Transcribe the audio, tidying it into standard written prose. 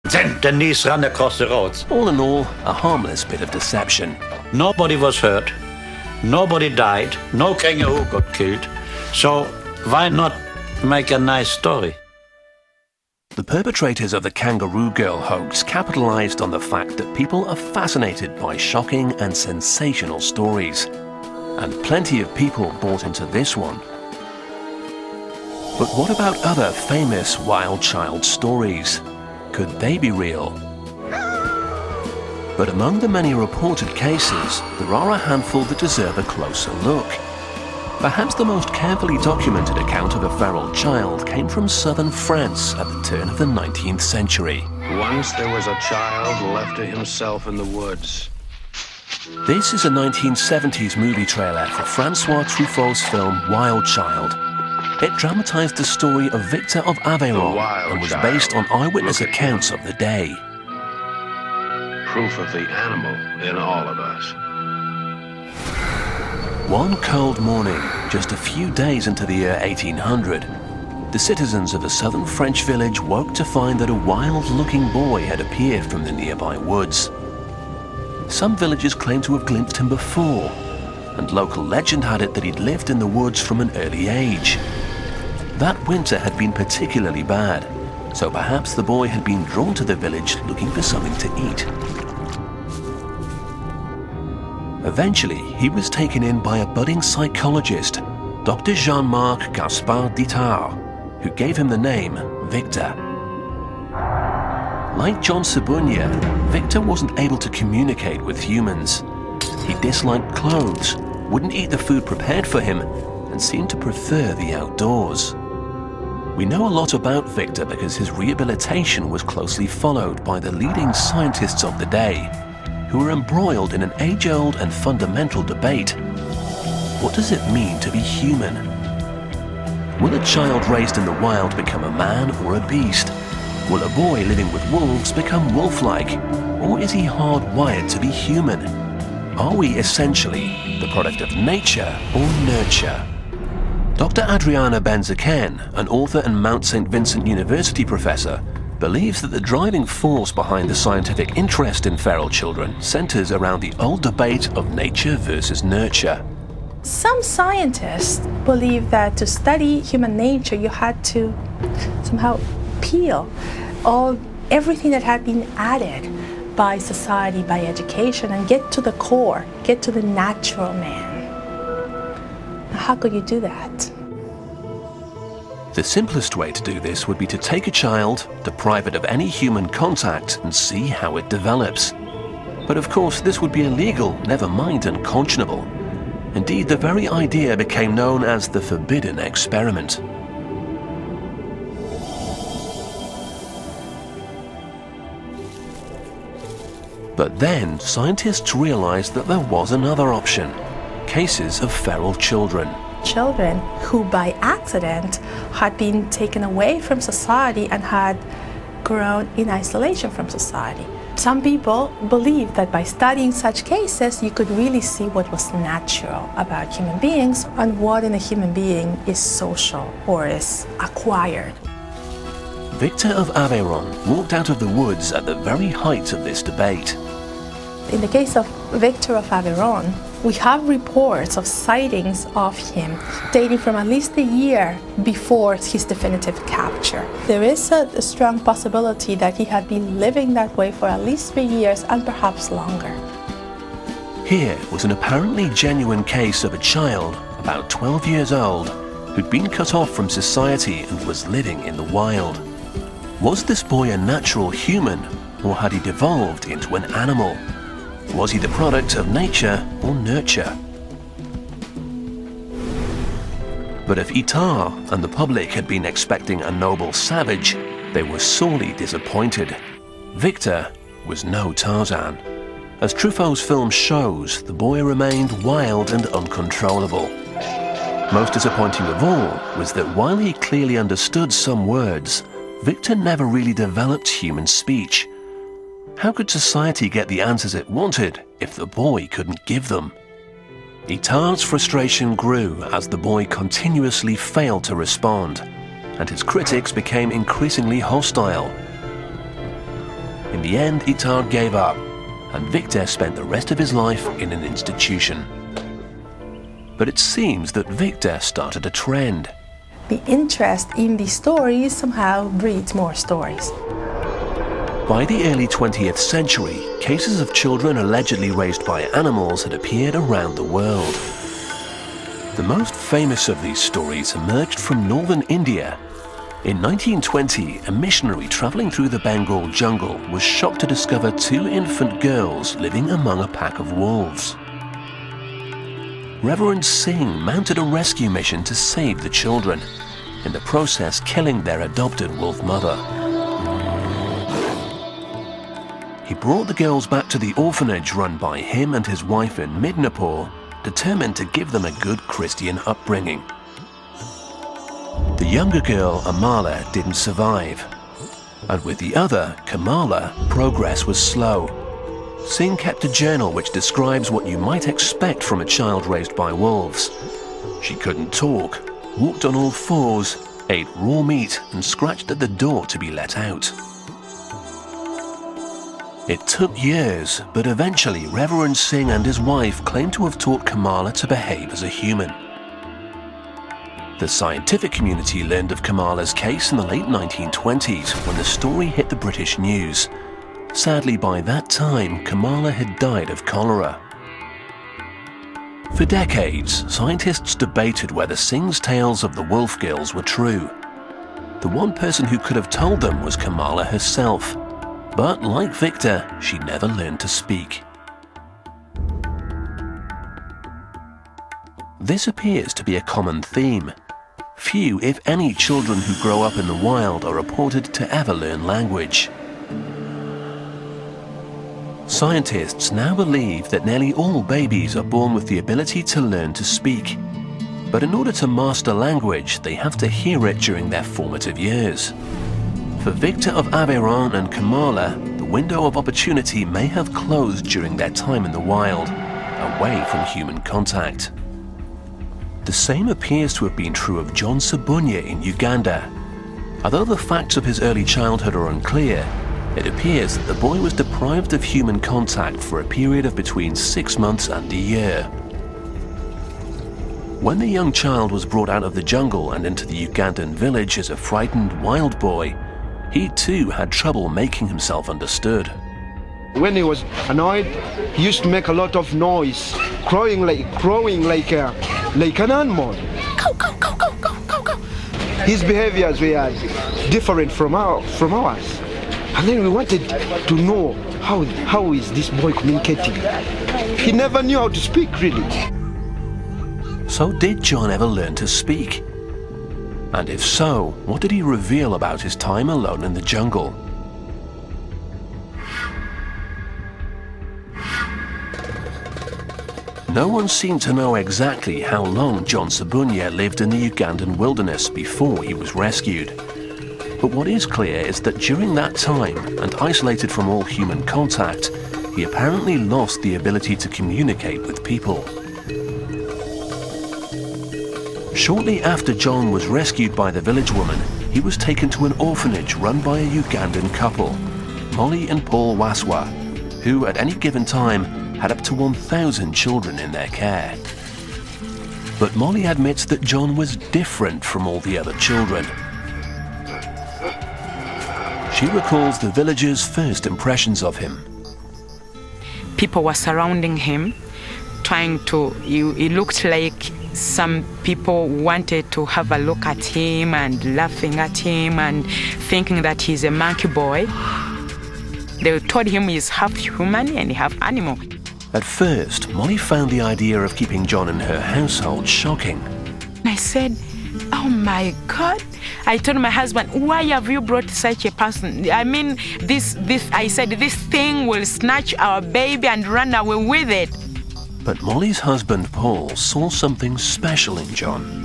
Then the knees ran across the roads. All in all, a harmless bit of deception. Nobody was hurt. Nobody died. No kangaroo got killed. So why not make a nice story? The perpetrators of the Kangaroo Girl hoax capitalized on the fact that people are fascinated by shocking and sensational stories. And plenty of people bought into this one. But what about other famous wild child stories? Could they be real? But among the many reported cases, there are a handful that deserve a closer look. Perhaps the most carefully documented account of a feral child came from southern France at the turn of the 19th century. Once there was a child left to himself in the woods. This is a 1970s movie trailer for Francois Truffaut's film Wild Child. It dramatized the story of Victor of Aveyron and was based on eyewitness accounts of the day. Proof of the animal in all of us. One cold morning, just a few days into the year 1800, the citizens of a southern French village woke to find that a wild-looking boy had appeared from the nearby woods. Some villagers claimed to have glimpsed him before, and local legend had it that he'd lived in the woods from an early age. That winter had been particularly bad, so perhaps the boy had been drawn to the village looking for something to eat. Eventually, he was taken in by a budding psychologist, Dr. Jean-Marc Gaspard Dittard, who gave him the name Victor. Like John Sabunia, Victor wasn't able to communicate with humans. He disliked clothes, wouldn't eat the food prepared for him, and seemed to prefer the outdoors. We know a lot about Victor because his rehabilitation was closely followed by the leading scientists of the day, who were embroiled in an age-old and fundamental debate. What does it mean to be human? Will a child raised in the wild become a man or a beast? Will a boy living with wolves become wolf-like? Or is he hardwired to be human? Are we essentially the product of nature or nurture? Dr. Adriana Benzaken, an author and Mount St. Vincent University professor, believes that the driving force behind the scientific interest in feral children centers around the old debate of nature versus nurture. Some scientists believe that to study human nature, you had to somehow peel everything that had been added by society, by education, and get to the core, get to the natural man. How could you do that? The simplest way to do this would be to take a child, deprive it of any human contact, and see how it develops. But of course, this would be illegal, never mind unconscionable. Indeed, the very idea became known as the forbidden experiment. But then, scientists realized that there was another option: cases of feral children. Children who by accident had been taken away from society and had grown in isolation from society. Some people believe that by studying such cases, you could really see what was natural about human beings and what in a human being is social or is acquired. Victor of Aveyron walked out of the woods at the very height of this debate. In the case of Victor of Aveyron, we have reports of sightings of him dating from at least a year before his definitive capture. There is a strong possibility that he had been living that way for at least 3 years and perhaps longer. Here was an apparently genuine case of a child, about 12 years old, who'd been cut off from society and was living in the wild. Was this boy a natural human, or had he devolved into an animal? Was he the product of nature or nurture? But if Itard and the public had been expecting a noble savage, they were sorely disappointed. Victor was no Tarzan. As Truffaut's film shows, the boy remained wild and uncontrollable. Most disappointing of all was that while he clearly understood some words, Victor never really developed human speech. How could society get the answers it wanted if the boy couldn't give them? Itard's frustration grew as the boy continuously failed to respond, and his critics became increasingly hostile. In the end, Itard gave up, and Victor spent the rest of his life in an institution. But it seems that Victor started a trend. The interest in these stories somehow breeds more stories. By the early 20th century, cases of children allegedly raised by animals had appeared around the world. The most famous of these stories emerged from northern India. In 1920, a missionary traveling through the Bengal jungle was shocked to discover 2 infant girls living among a pack of wolves. Reverend Singh mounted a rescue mission to save the children, in the process killing their adopted wolf mother. He brought the girls back to the orphanage run by him and his wife in Midnapore, determined to give them a good Christian upbringing. The younger girl, Amala, didn't survive, and with the other, Kamala, progress was slow. Singh kept a journal which describes what you might expect from a child raised by wolves. She couldn't talk, walked on all fours, ate raw meat, and scratched at the door to be let out. It took years, but eventually Reverend Singh and his wife claimed to have taught Kamala to behave as a human. The scientific community learned of Kamala's case in the late 1920s when the story hit the British news. Sadly, by that time, Kamala had died of cholera. For decades, scientists debated whether Singh's tales of the wolf girls were true. The one person who could have told them was Kamala herself. But like Victor, she never learned to speak. This appears to be a common theme. Few, if any, children who grow up in the wild are reported to ever learn language. Scientists now believe that nearly all babies are born with the ability to learn to speak. But in order to master language, they have to hear it during their formative years. For Victor of Aveyron and Kamala, the window of opportunity may have closed during their time in the wild, away from human contact. The same appears to have been true of John Sabunya in Uganda. Although the facts of his early childhood are unclear, it appears that the boy was deprived of human contact for a period of between 6 months and a year. When the young child was brought out of the jungle and into the Ugandan village as a frightened wild boy, he too had trouble making himself understood. When he was annoyed, he used to make a lot of noise, crowing like an animal. Go. His behaviors were different from ours. And then we wanted to know how is this boy communicating. He never knew how to speak, really. So did John ever learn to speak? And if so, what did he reveal about his time alone in the jungle? No one seemed to know exactly how long John Sabunya lived in the Ugandan wilderness before he was rescued. But what is clear is that during that time, and isolated from all human contact, he apparently lost the ability to communicate with people. Shortly after John was rescued by the village woman, he was taken to an orphanage run by a Ugandan couple, Molly and Paul Waswa, who at any given time had up to 1,000 children in their care. But Molly admits that John was different from all the other children. She recalls the villagers' first impressions of him. People were surrounding him, he looked like some people wanted to have a look at him and laughing at him and thinking that he's a monkey boy. They told him he's half human and half animal. At first, Molly found the idea of keeping John in her household shocking. I said, oh my God. I told my husband, why have you brought such a person? I mean, I said, this thing will snatch our baby and run away with it. But Molly's husband, Paul, saw something special in John.